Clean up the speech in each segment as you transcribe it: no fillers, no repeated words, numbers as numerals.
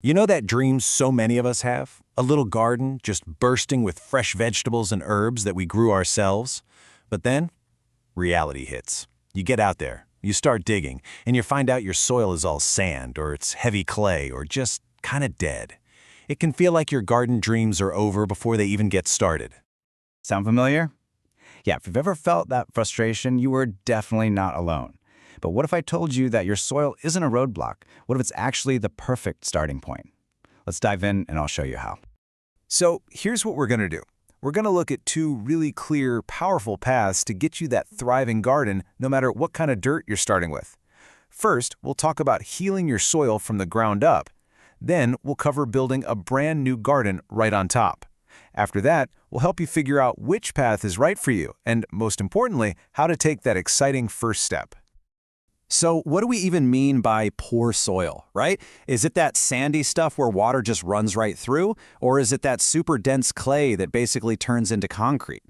You know that dream so many of us have? A little garden just bursting with fresh vegetables and herbs that we grew ourselves? But then, reality hits. You get out there, you start digging, and you find out your soil is all sand, or it's heavy clay, or just kind of dead. It can feel like your garden dreams are over before they even get started. Sound familiar? Yeah, if you've ever felt that frustration, you are definitely not alone. But what if I told you that your soil isn't a roadblock? What if it's actually the perfect starting point? Let's dive in and I'll show you how. So here's what we're going to do. We're going to look at two really clear, powerful paths to get you that thriving garden no matter what kind of dirt you're starting with. First, we'll talk about healing your soil from the ground up. Then we'll cover building a brand new garden right on top. After that, we'll help you figure out which path is right for you and, most importantly, how to take that exciting first step. So what do we even mean by poor soil, right? Is it that sandy stuff where water just runs right through? Or is it that super dense clay that basically turns into concrete?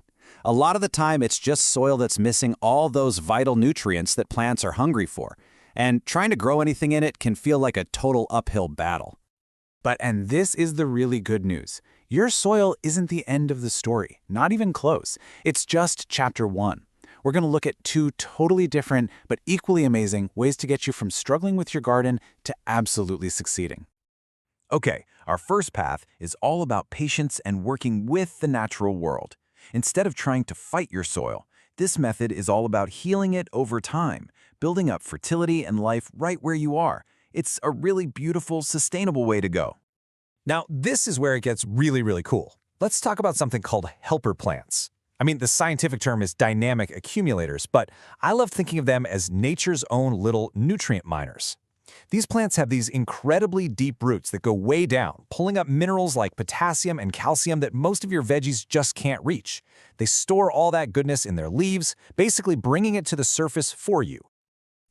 A lot of the time, it's just soil that's missing all those vital nutrients that plants are hungry for. And trying to grow anything in it can feel like a total uphill battle. And this is the really good news. Your soil isn't the end of the story, not even close. It's just chapter 1. We're going to look at two totally different but equally amazing ways to get you from struggling with your garden to absolutely succeeding. Okay, our first path is all about patience and working with the natural world. Instead of trying to fight your soil, this method is all about healing it over time, building up fertility and life right where you are. It's a really beautiful, sustainable way to go. Now, this is where it gets really cool. Let's talk about something called helper plants. I mean, the scientific term is dynamic accumulators, but I love thinking of them as nature's own little nutrient miners. These plants have these incredibly deep roots that go way down, pulling up minerals like potassium and calcium that most of your veggies just can't reach. They store all that goodness in their leaves, basically bringing it to the surface for you.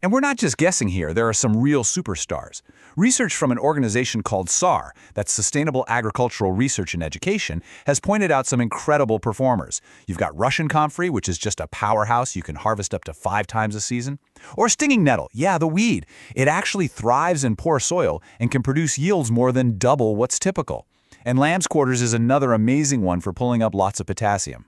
And we're not just guessing here, there are some real superstars. Research from an organization called SAR, that's Sustainable Agricultural Research and Education, has pointed out some incredible performers. You've got Russian comfrey, which is just a powerhouse you can harvest up to 5 times a season. Or stinging nettle, yeah, the weed. It actually thrives in poor soil and can produce yields more than double what's typical. And lamb's quarters is another amazing one for pulling up lots of potassium.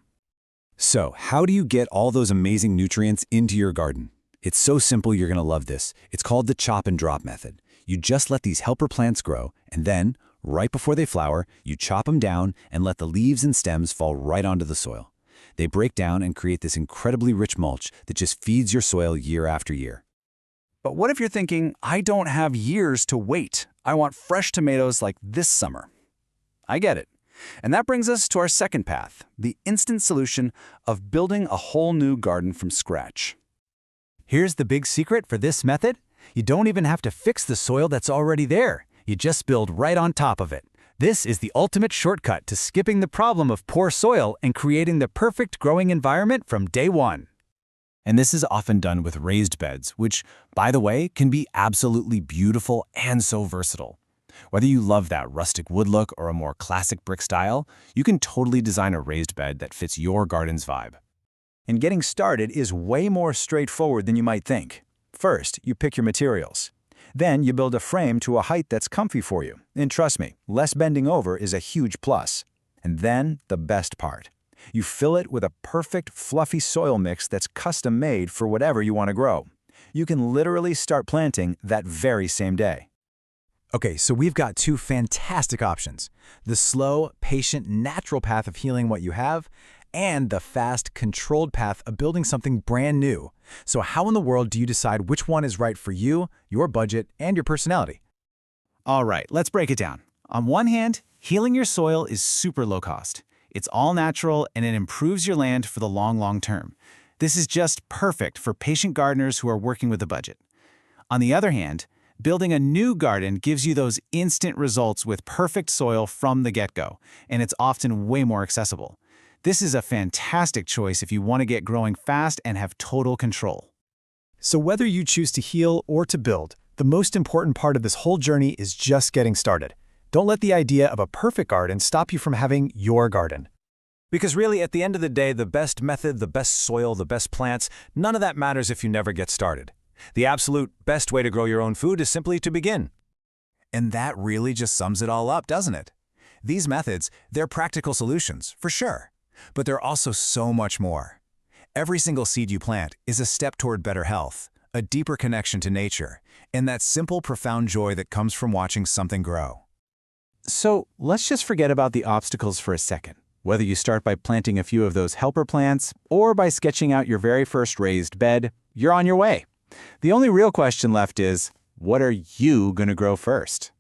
So, how do you get all those amazing nutrients into your garden? It's so simple, you're going to love this. It's called the chop and drop method. You just let these helper plants grow, and then, right before they flower, you chop them down and let the leaves and stems fall right onto the soil. They break down and create this incredibly rich mulch that just feeds your soil year after year. But what if you're thinking, I don't have years to wait. I want fresh tomatoes like this summer. I get it. And that brings us to our second path, the instant solution of building a whole new garden from scratch. Here's the big secret for this method. You don't even have to fix the soil that's already there. You just build right on top of it. This is the ultimate shortcut to skipping the problem of poor soil and creating the perfect growing environment from day one. And this is often done with raised beds, which, by the way, can be absolutely beautiful and so versatile. Whether you love that rustic wood look or a more classic brick style, you can totally design a raised bed that fits your garden's vibe. And getting started is way more straightforward than you might think. First, you pick your materials. Then you build a frame to a height that's comfy for you. And trust me, less bending over is a huge plus. And then, the best part. You fill it with a perfect, fluffy soil mix that's custom-made for whatever you want to grow. You can literally start planting that very same day. Okay, so we've got two fantastic options. The slow, patient, natural path of healing what you have, and the fast, controlled path of building something brand new. So how in the world do you decide which one is right for you, your budget, and your personality? All right, let's break it down. On one hand, healing your soil is super low cost. It's all natural and it improves your land for the long term. This is just perfect for patient gardeners who are working with a budget. On the other hand, building a new garden gives you those instant results with perfect soil from the get-go, and it's often way more accessible. This is a fantastic choice if you want to get growing fast and have total control. So whether you choose to heal or to build, the most important part of this whole journey is just getting started. Don't let the idea of a perfect garden stop you from having your garden. Because really, at the end of the day, the best method, the best soil, the best plants, none of that matters if you never get started. The absolute best way to grow your own food is simply to begin. And that really just sums it all up, doesn't it? These methods, they're practical solutions, for sure. But they're also so much more. Every single seed you plant is a step toward better health, a deeper connection to nature, and that simple, profound joy that comes from watching something grow. So let's just forget about the obstacles for a second. Whether you start by planting a few of those helper plants or by sketching out your very first raised bed, you're on your way. The only real question left is, what are you going to grow first?